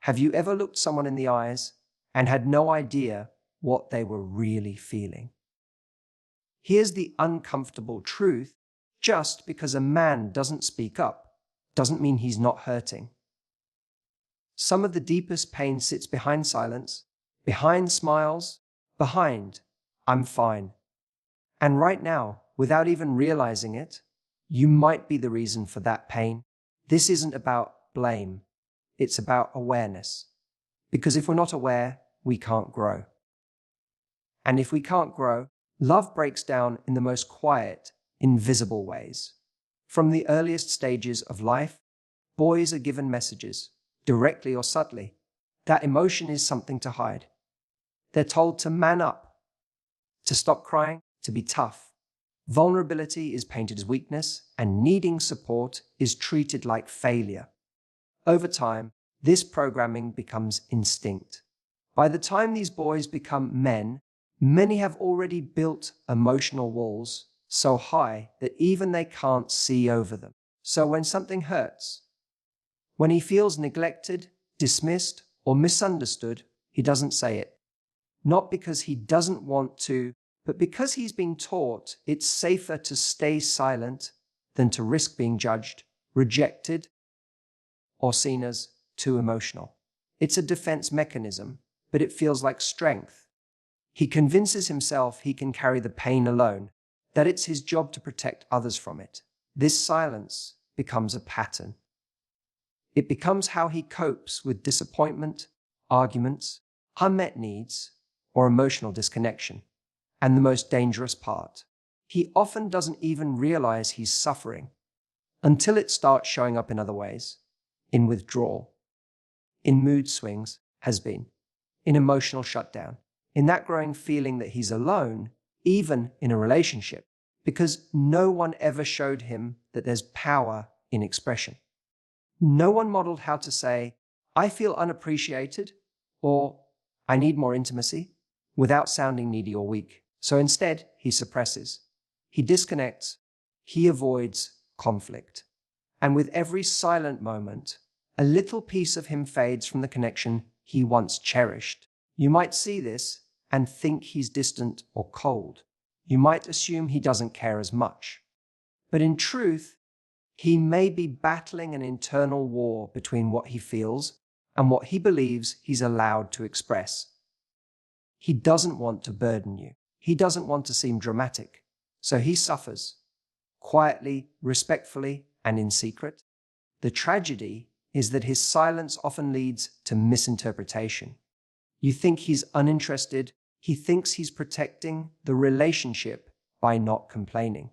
Have you ever looked someone in the eyes and had no idea what they were really feeling? Here's the uncomfortable truth: just because a man doesn't speak up doesn't mean he's not hurting. Some of the deepest pain sits behind silence, behind smiles, behind "I'm fine." And right now, without even realizing it, you might be the reason for that pain. This isn't about blame. It's about awareness. Because if we're not aware, we can't grow. And if we can't grow, love breaks down in the most quiet, invisible ways. From the earliest stages of life, boys are given messages, directly or subtly, that emotion is something to hide. They're told to man up, to stop crying, to be tough. Vulnerability is painted as weakness, and needing support is treated like failure. Over time, this programming becomes instinct. By the time these boys become men, many have already built emotional walls so high that even they can't see over them. So when something hurts, when he feels neglected, dismissed, or misunderstood, he doesn't say it. Not because he doesn't want to, but because he's been taught it's safer to stay silent than to risk being judged, rejected, or seen as too emotional. It's a defense mechanism, but it feels like strength. He convinces himself he can carry the pain alone, that it's his job to protect others from it. This silence becomes a pattern. It becomes how he copes with disappointment, arguments, unmet needs, or emotional disconnection. And the most dangerous part, he often doesn't even realize he's suffering until it starts showing up in other ways, in withdrawal, in mood swings, in emotional shutdown, in that growing feeling that he's alone, even in a relationship, because no one ever showed him that there's power in expression. No one modeled how to say, "I feel unappreciated," or "I need more intimacy," without sounding needy or weak. So instead, he suppresses, he disconnects, he avoids conflict. And with every silent moment, a little piece of him fades from the connection he once cherished. You might see this and think he's distant or cold. You might assume he doesn't care as much. But in truth, he may be battling an internal war between what he feels and what he believes he's allowed to express. He doesn't want to burden you. He doesn't want to seem dramatic. So he suffers, quietly, respectfully, and in secret. The tragedy is that his silence often leads to misinterpretation. You think he's uninterested. He thinks he's protecting the relationship by not complaining.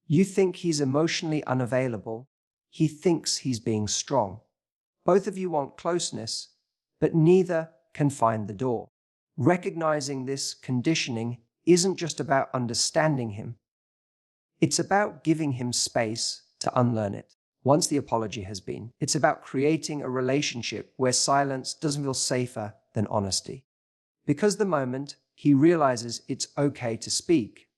You think he's emotionally unavailable. He thinks he's being strong. Both of you want closeness, but neither can find the door. Recognizing this conditioning isn't just about understanding him. It's about giving him space to unlearn it. Once the apology has been, it's about creating a relationship where silence doesn't feel safer than honesty. Because the moment he realizes it's okay to speak,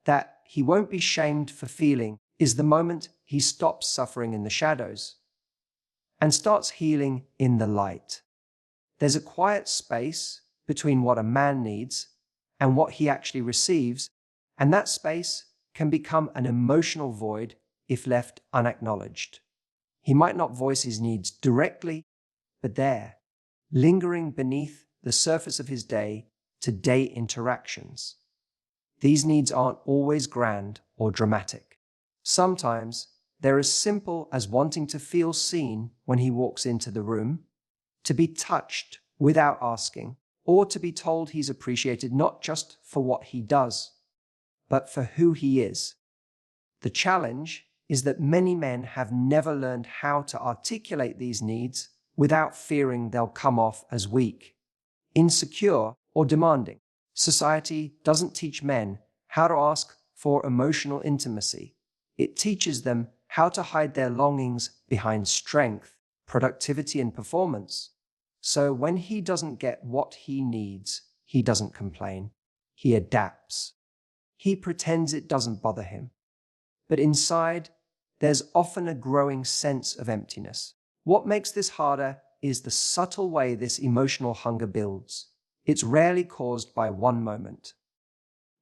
that he won't be shamed for feeling, is the moment he stops suffering in the shadows and starts healing in the light. There's a quiet space between what a man needs and what he actually receives, and that space can become an emotional void if left unacknowledged. He might not voice his needs directly, but there, lingering beneath the surface of his day-to-day interactions. These needs aren't always grand or dramatic. Sometimes they're as simple as wanting to feel seen when he walks into the room, to be touched without asking, or to be told he's appreciated not just for what he does, but for who he is. The challenge is that many men have never learned how to articulate these needs without fearing they'll come off as weak, insecure, or demanding. Society doesn't teach men how to ask for emotional intimacy. It teaches them how to hide their longings behind strength, productivity, and performance. So when he doesn't get what he needs, he doesn't complain. He adapts. He pretends it doesn't bother him. But inside, there's often a growing sense of emptiness. What makes this harder is the subtle way this emotional hunger builds. It's rarely caused by one moment.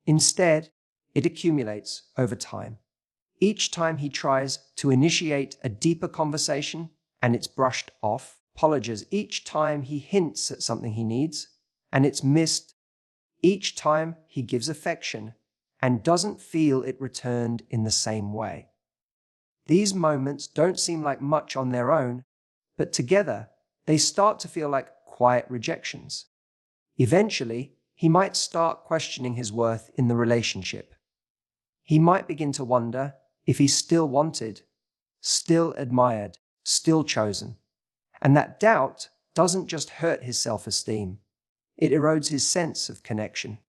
Instead, it accumulates over time. Each time he tries to initiate a deeper conversation and it's brushed off, apologies. Each time he hints at something he needs and it's missed, each time he gives affection and doesn't feel it returned in the same way. These moments don't seem like much on their own, but together they start to feel like quiet rejections. Eventually, he might start questioning his worth in the relationship. He might begin to wonder if he's still wanted, still admired, still chosen. And that doubt doesn't just hurt his self-esteem, it erodes his sense of connection.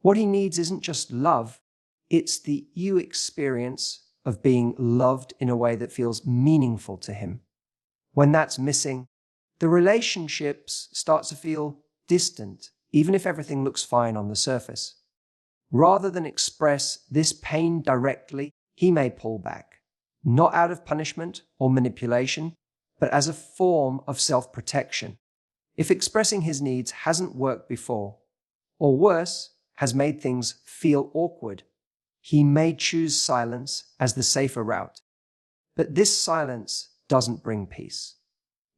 What he needs isn't just love, it's the experience of being loved in a way that feels meaningful to him. When that's missing, the relationships start to feel distant, even if everything looks fine on the surface. Rather than express this pain directly, he may pull back, not out of punishment or manipulation, but as a form of self-protection. If expressing his needs hasn't worked before, or worse, has made things feel awkward, he may choose silence as the safer route. But this silence doesn't bring peace.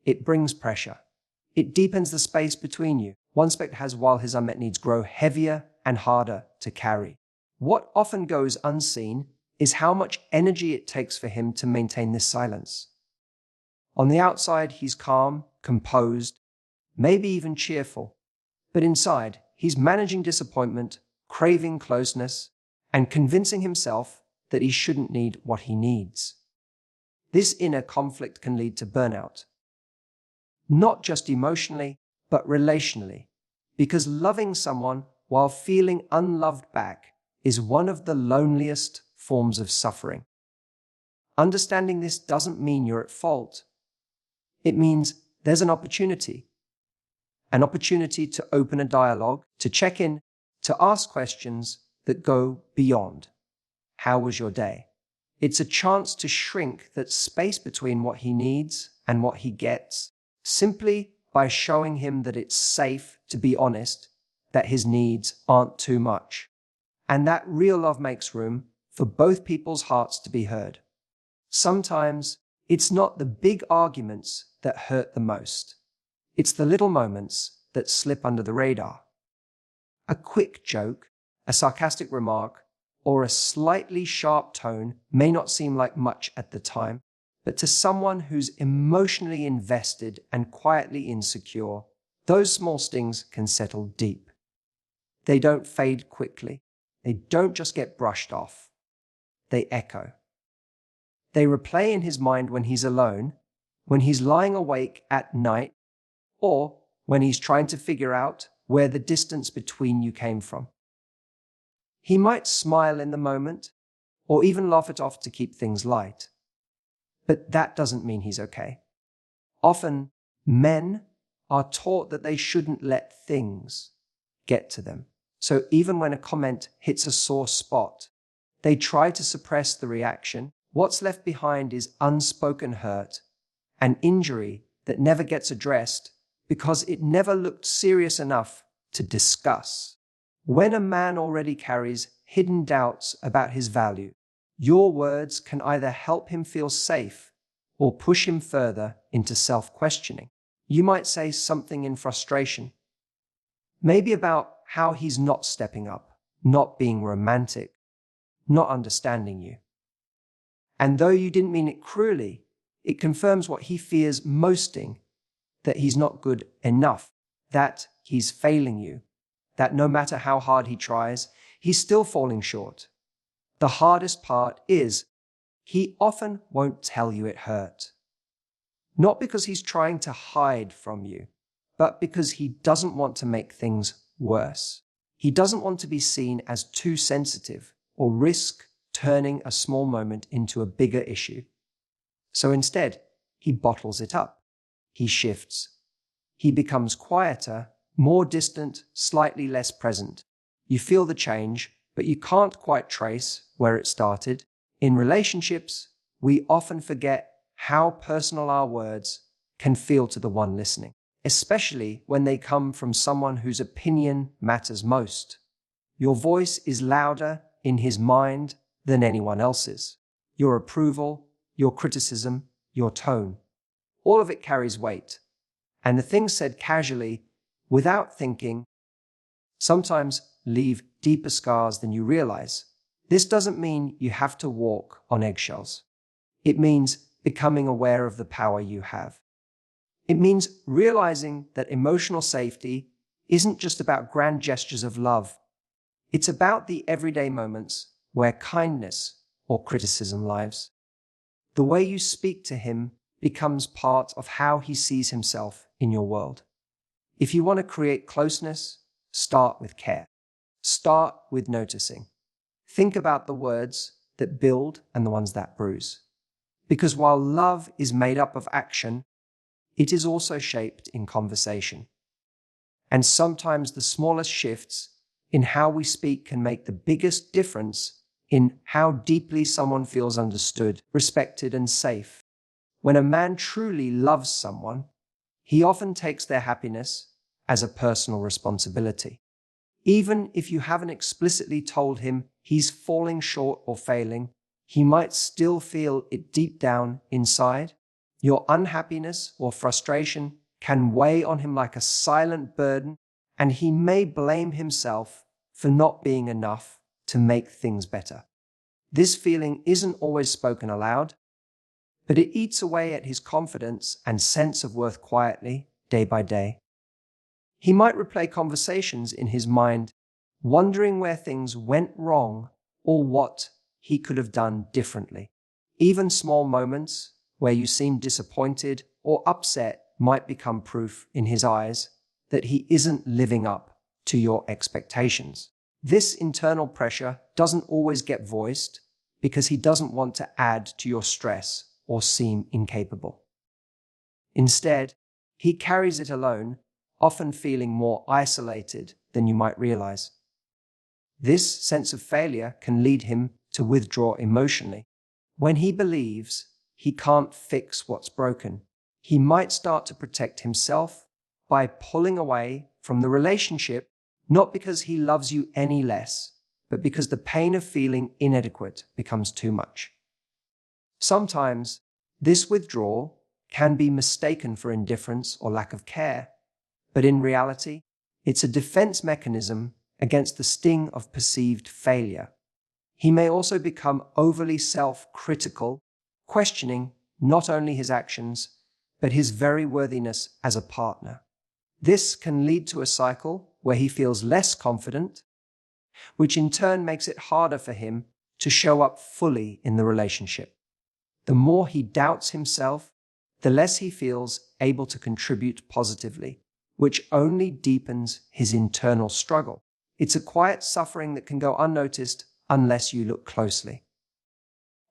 It brings pressure. It deepens the space between you. One aspect has while his unmet needs grow heavier and harder to carry. What often goes unseen is how much energy it takes for him to maintain this silence. On the outside, he's calm, composed, maybe even cheerful. But inside, he's managing disappointment, craving closeness, and convincing himself that he shouldn't need what he needs. This inner conflict can lead to burnout. Not just emotionally, but relationally, because loving someone while feeling unloved back is one of the loneliest forms of suffering. Understanding this doesn't mean you're at fault. It means there's an opportunity to open a dialogue, to check in, to ask questions that go beyond. How was your day? It's a chance to shrink that space between what he needs and what he gets, simply by showing him that it's safe to be honest, that his needs aren't too much. And that real love makes room for both people's hearts to be heard. Sometimes it's not the big arguments that hurt the most. It's the little moments that slip under the radar. A quick joke, a sarcastic remark, or a slightly sharp tone may not seem like much at the time, but to someone who's emotionally invested and quietly insecure, those small stings can settle deep. They don't fade quickly. They don't just get brushed off. They echo. They replay in his mind when he's alone, when he's lying awake at night, or when he's trying to figure out where the distance between you came from. He might smile in the moment, or even laugh it off to keep things light. But that doesn't mean he's okay. Often, men are taught that they shouldn't let things get to them. So even when a comment hits a sore spot, they try to suppress the reaction. What's left behind is unspoken hurt, an injury that never gets addressed because it never looked serious enough to discuss. When a man already carries hidden doubts about his value, your words can either help him feel safe or push him further into self-questioning. You might say something in frustration, maybe about how he's not stepping up, not being romantic, not understanding you. And though you didn't mean it cruelly, it confirms what he fears mosting, that he's not good enough, that he's failing you, that no matter how hard he tries, he's still falling short. The hardest part is he often won't tell you it hurt. Not because he's trying to hide from you, but because he doesn't want to make things worse. He doesn't want to be seen as too sensitive or risk turning a small moment into a bigger issue. So instead, he bottles it up. He shifts. He becomes quieter, more distant, slightly less present. You feel the change, but you can't quite trace where it started. In relationships, we often forget how personal our words can feel to the one listening, especially when they come from someone whose opinion matters most. Your voice is louder in his mind than anyone else's. Your approval, your criticism, your tone, all of it carries weight. And the things said casually, without thinking, sometimes leave deeper scars than you realize. This doesn't mean you have to walk on eggshells. It means becoming aware of the power you have. It means realizing that emotional safety isn't just about grand gestures of love. It's about the everyday moments where kindness or criticism lives. The way you speak to him becomes part of how he sees himself in your world. If you want to create closeness, start with care. Start with noticing. Think about the words that build and the ones that bruise. Because while love is made up of action, it is also shaped in conversation. And sometimes the smallest shifts in how we speak can make the biggest difference in how deeply someone feels understood, respected, and safe. When a man truly loves someone, he often takes their happiness as a personal responsibility. Even if you haven't explicitly told him he's falling short or failing, he might still feel it deep down inside. Your unhappiness or frustration can weigh on him like a silent burden, and he may blame himself for not being enough to make things better. This feeling isn't always spoken aloud, but it eats away at his confidence and sense of worth quietly, day by day. He might replay conversations in his mind, wondering where things went wrong or what he could have done differently. Even small moments where you seem disappointed or upset might become proof in his eyes that he isn't living up to your expectations. This internal pressure doesn't always get voiced because he doesn't want to add to your stress or seem incapable. Instead, he carries it alone, often feeling more isolated than you might realize. This sense of failure can lead him to withdraw emotionally. When he believes he can't fix what's broken, he might start to protect himself by pulling away from the relationship, not because he loves you any less, but because the pain of feeling inadequate becomes too much. Sometimes this withdrawal can be mistaken for indifference or lack of care, but in reality, it's a defense mechanism against the sting of perceived failure. He may also become overly self-critical, questioning not only his actions, but his very worthiness as a partner. This can lead to a cycle where he feels less confident, which in turn makes it harder for him to show up fully in the relationship. The more he doubts himself, the less he feels able to contribute positively, which only deepens his internal struggle. It's a quiet suffering that can go unnoticed unless you look closely.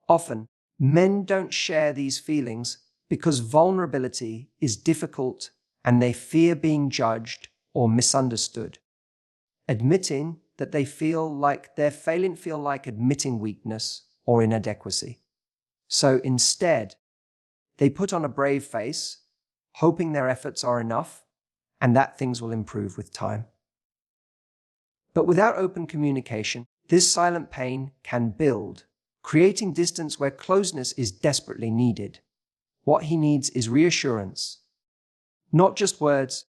Often, men don't share these feelings because vulnerability is difficult and they fear being judged or misunderstood. Admitting that they feel like they're failing feel like admitting weakness or inadequacy. So instead, they put on a brave face, hoping their efforts are enough and that things will improve with time. But without open communication, this silent pain can build, creating distance where closeness is desperately needed. What he needs is reassurance, not just words,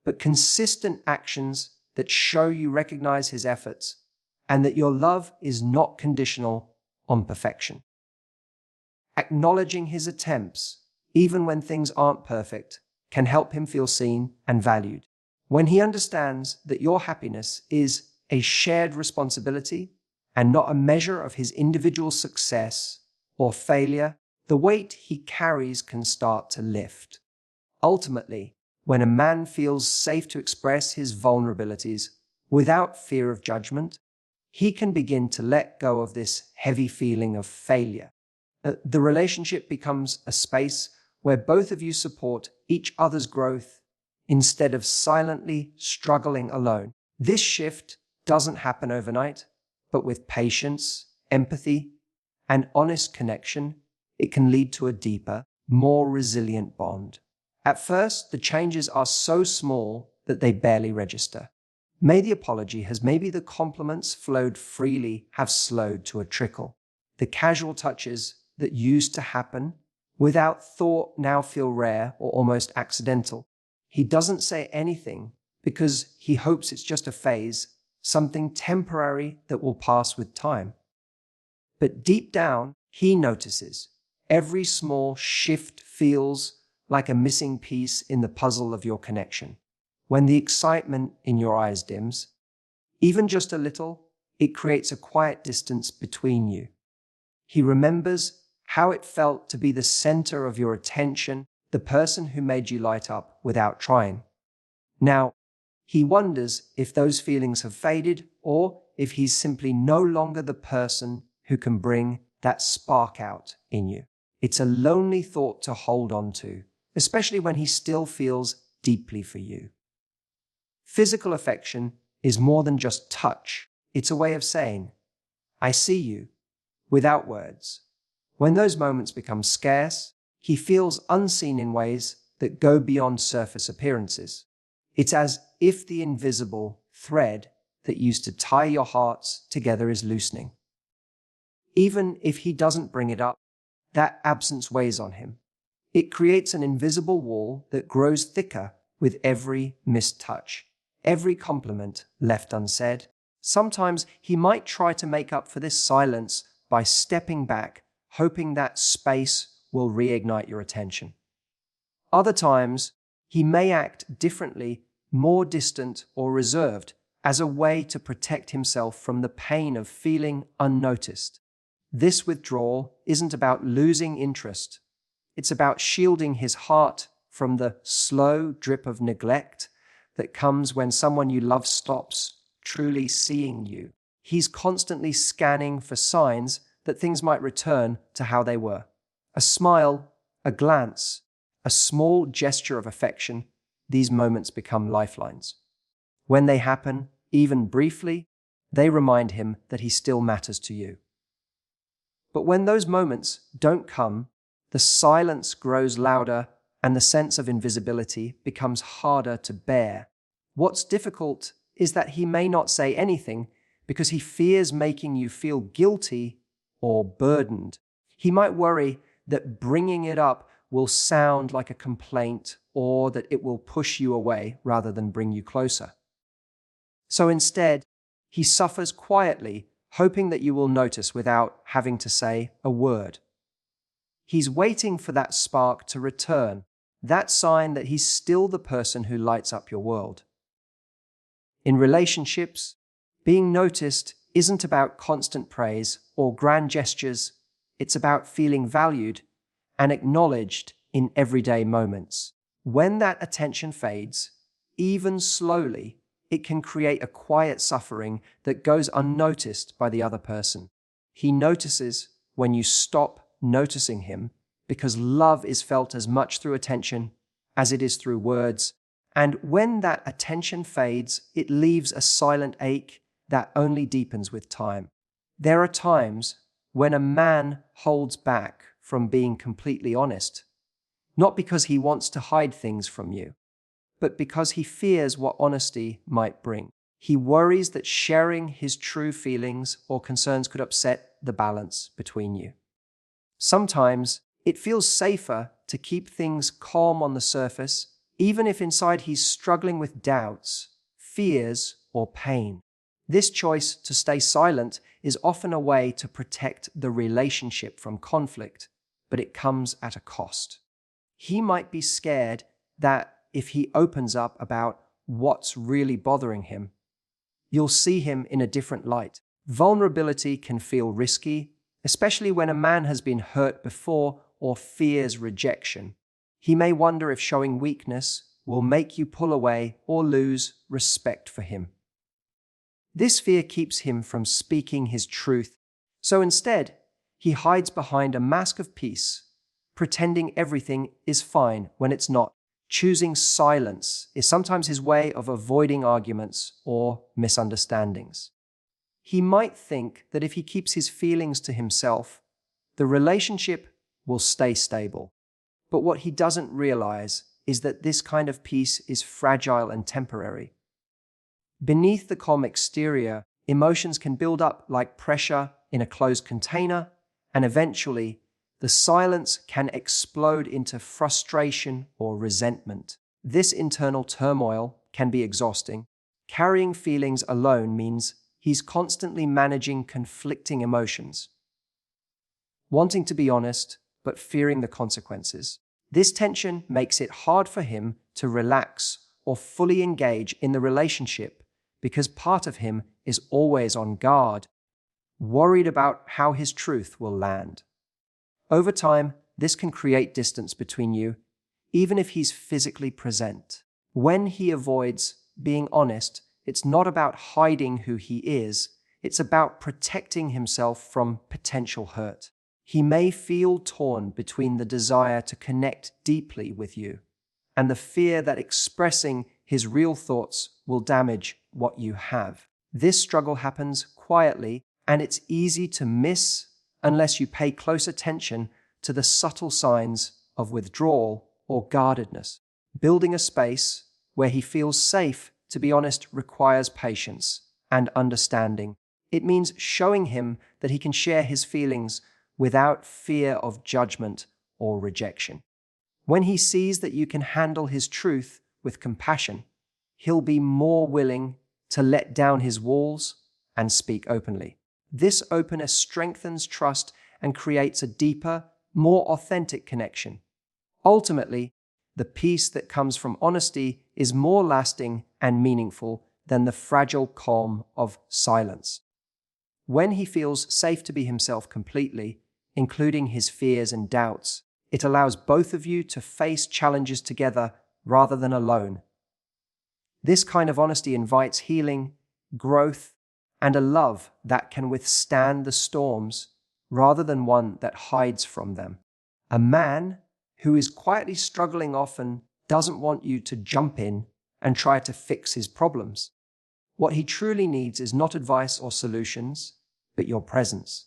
but consistent actions that show you recognize his efforts and that your love is not conditional on perfection. Acknowledging his attempts, even when things aren't perfect, can help him feel seen and valued. When he understands that your happiness is a shared responsibility and not a measure of his individual success or failure, the weight he carries can start to lift. Ultimately, when a man feels safe to express his vulnerabilities without fear of judgment, he can begin to let go of this heavy feeling of failure. The relationship becomes a space where both of you support each other's growth instead of silently struggling alone. This shift doesn't happen overnight, but with patience, empathy, and honest connection, it can lead to a deeper, more resilient bond. At first, the changes are so small that they barely register. May the apology has maybe the compliments flowed freely have slowed to a trickle. The casual touches that used to happen without thought now feel rare or almost accidental. He doesn't say anything because he hopes it's just a phase, something temporary that will pass with time. But deep down, he notices every small shift feels like a missing piece in the puzzle of your connection. When the excitement in your eyes dims, even just a little, it creates a quiet distance between you. He remembers how it felt to be the center of your attention, the person who made you light up without trying. Now, he wonders if those feelings have faded or if he's simply no longer the person who can bring that spark out in you. It's a lonely thought to hold on to, especially when he still feels deeply for you. Physical affection is more than just touch. It's a way of saying, I see you, without words. When those moments become scarce, he feels unseen in ways that go beyond surface appearances. It's as if the invisible thread that used to tie your hearts together is loosening. Even if he doesn't bring it up, that absence weighs on him. It creates an invisible wall that grows thicker with every missed touch, every compliment left unsaid. Sometimes he might try to make up for this silence by stepping back, hoping that space will reignite your attention. Other times, he may act differently, more distant or reserved, as a way to protect himself from the pain of feeling unnoticed. This withdrawal isn't about losing interest. It's about shielding his heart from the slow drip of neglect that comes when someone you love stops truly seeing you. He's constantly scanning for signs that things might return to how they were. A smile, a glance, a small gesture of affection, these moments become lifelines. When they happen, even briefly, they remind him that he still matters to you. But when those moments don't come, the silence grows louder and the sense of invisibility becomes harder to bear. What's difficult is that he may not say anything because he fears making you feel guilty or burdened. He might worry that bringing it up will sound like a complaint or that it will push you away rather than bring you closer. So instead, he suffers quietly, hoping that you will notice without having to say a word. He's waiting for that spark to return, that sign that he's still the person who lights up your world. In relationships, being noticed isn't about constant praise or grand gestures. It's about feeling valued and acknowledged in everyday moments. When that attention fades, even slowly, it can create a quiet suffering that goes unnoticed by the other person. He notices when you stop noticing him because love is felt as much through attention as it is through words. And when that attention fades, it leaves a silent ache that only deepens with time. There are times when a man holds back from being completely honest, not because he wants to hide things from you, but because he fears what honesty might bring. He worries that sharing his true feelings or concerns could upset the balance between you. Sometimes it feels safer to keep things calm on the surface, even if inside he's struggling with doubts, fears, or pain. This choice to stay silent is often a way to protect the relationship from conflict, but it comes at a cost. He might be scared that if he opens up about what's really bothering him, you'll see him in a different light. Vulnerability can feel risky, especially when a man has been hurt before or fears rejection. He may wonder if showing weakness will make you pull away or lose respect for him. This fear keeps him from speaking his truth, so instead, he hides behind a mask of peace, pretending everything is fine when it's not. Choosing silence is sometimes his way of avoiding arguments or misunderstandings. He might think that if he keeps his feelings to himself, the relationship will stay stable. But what he doesn't realize is that this kind of peace is fragile and temporary. Beneath the calm exterior, emotions can build up like pressure in a closed container, and eventually, the silence can explode into frustration or resentment. This internal turmoil can be exhausting. Carrying feelings alone means he's constantly managing conflicting emotions, wanting to be honest, but fearing the consequences. This tension makes it hard for him to relax or fully engage in the relationship because part of him is always on guard, worried about how his truth will land. Over time, this can create distance between you, even if he's physically present. When he avoids being honest, it's not about hiding who he is, it's about protecting himself from potential hurt. He may feel torn between the desire to connect deeply with you and the fear that expressing his real thoughts will damage what you have. This struggle happens quietly, and it's easy to miss unless you pay close attention to the subtle signs of withdrawal or guardedness. Building a space where he feels safe to be honest requires patience and understanding. It means showing him that he can share his feelings without fear of judgment or rejection. When he sees that you can handle his truth with compassion, he'll be more willing to let down his walls and speak openly. This openness strengthens trust and creates a deeper, more authentic connection. Ultimately, the peace that comes from honesty is more lasting and meaningful than the fragile calm of silence. When he feels safe to be himself completely, including his fears and doubts, it allows both of you to face challenges together rather than alone. This kind of honesty invites healing, growth, and a love that can withstand the storms rather than one that hides from them. A man who is quietly struggling often doesn't want you to jump in and try to fix his problems. What he truly needs is not advice or solutions, but your presence.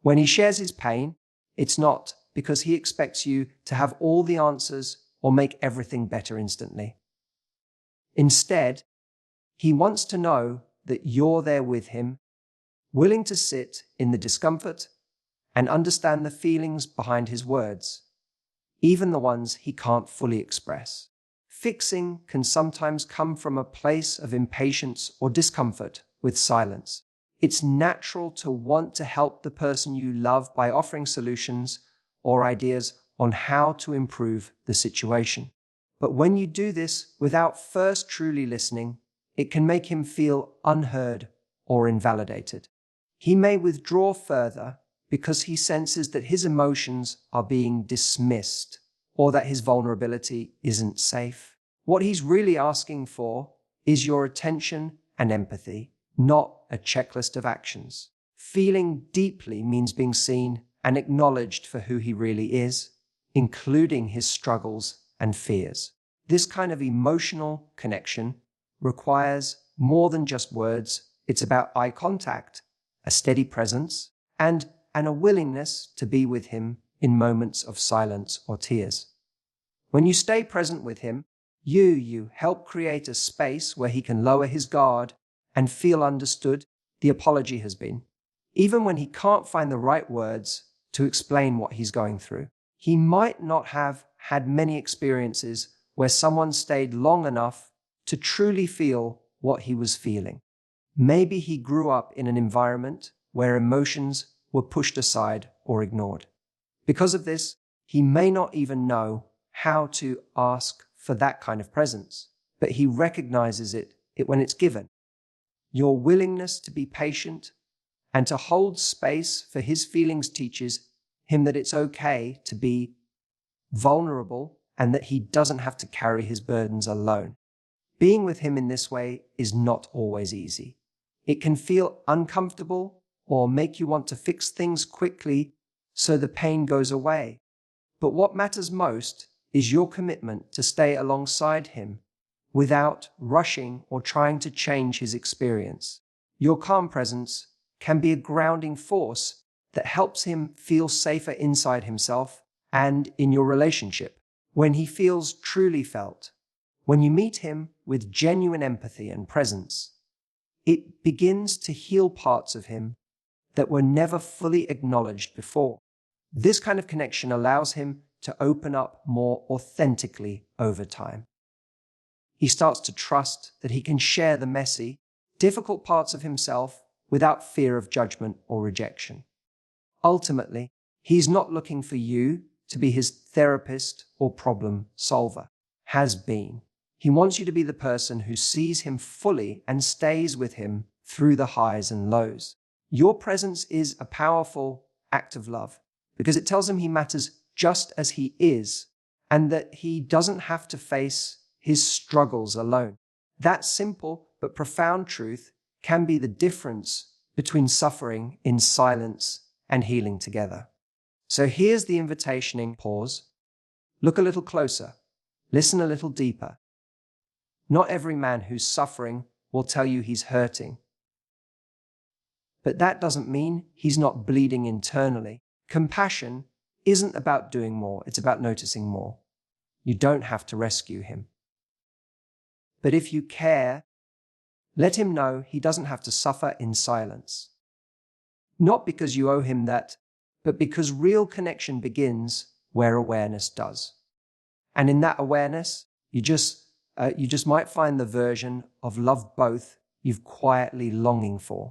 When he shares his pain, it's not because he expects you to have all the answers or make everything better instantly. Instead, he wants to know that you're there with him, willing to sit in the discomfort and understand the feelings behind his words, even the ones he can't fully express. Fixing can sometimes come from a place of impatience or discomfort with silence. It's natural to want to help the person you love by offering solutions or ideas on how to improve the situation. But when you do this without first truly listening, it can make him feel unheard or invalidated. He may withdraw further because he senses that his emotions are being dismissed or that his vulnerability isn't safe. What he's really asking for is your attention and empathy, not a checklist of actions. Feeling deeply means being seen and acknowledged for who he really is, including his struggles and fears. This kind of emotional connection requires more than just words. It's about eye contact, a steady presence, and a willingness to be with him in moments of silence or tears. When you stay present with him, you help create a space where he can lower his guard and feel understood. The apology has been. Even when he can't find the right words to explain what he's going through, he might not have had many experiences where someone stayed long enough to truly feel what he was feeling. Maybe he grew up in an environment where emotions were pushed aside or ignored. Because of this, he may not even know how to ask for that kind of presence, but he recognizes it when it's given. Your willingness to be patient and to hold space for his feelings teaches him that it's okay to be vulnerable and that he doesn't have to carry his burdens alone. Being with him in this way is not always easy. It can feel uncomfortable or make you want to fix things quickly so the pain goes away. But what matters most is your commitment to stay alongside him without rushing or trying to change his experience. Your calm presence can be a grounding force that helps him feel safer inside himself and in your relationship. when he feels truly felt, when you meet him with genuine empathy and presence, it begins to heal parts of him that were never fully acknowledged before. This kind of connection allows him to open up more authentically over time. He starts to trust that he can share the messy, difficult parts of himself without fear of judgment or rejection. Ultimately, he's not looking for you to be his therapist or problem solver. Has been. He wants you to be the person who sees him fully and stays with him through the highs and lows. Your presence is a powerful act of love because it tells him he matters just as he is and that he doesn't have to face his struggles alone. That simple but profound truth can be the difference between suffering in silence and healing together. So here's the invitation in pause. Look a little closer. Listen a little deeper. Not every man who's suffering will tell you he's hurting. But that doesn't mean he's not bleeding internally. Compassion isn't about doing more, it's about noticing more. You don't have to rescue him. But if you care, let him know he doesn't have to suffer in silence. Not because you owe him that, but because real connection begins where awareness does. And in that awareness, you just might find the version of love both you've quietly longing for.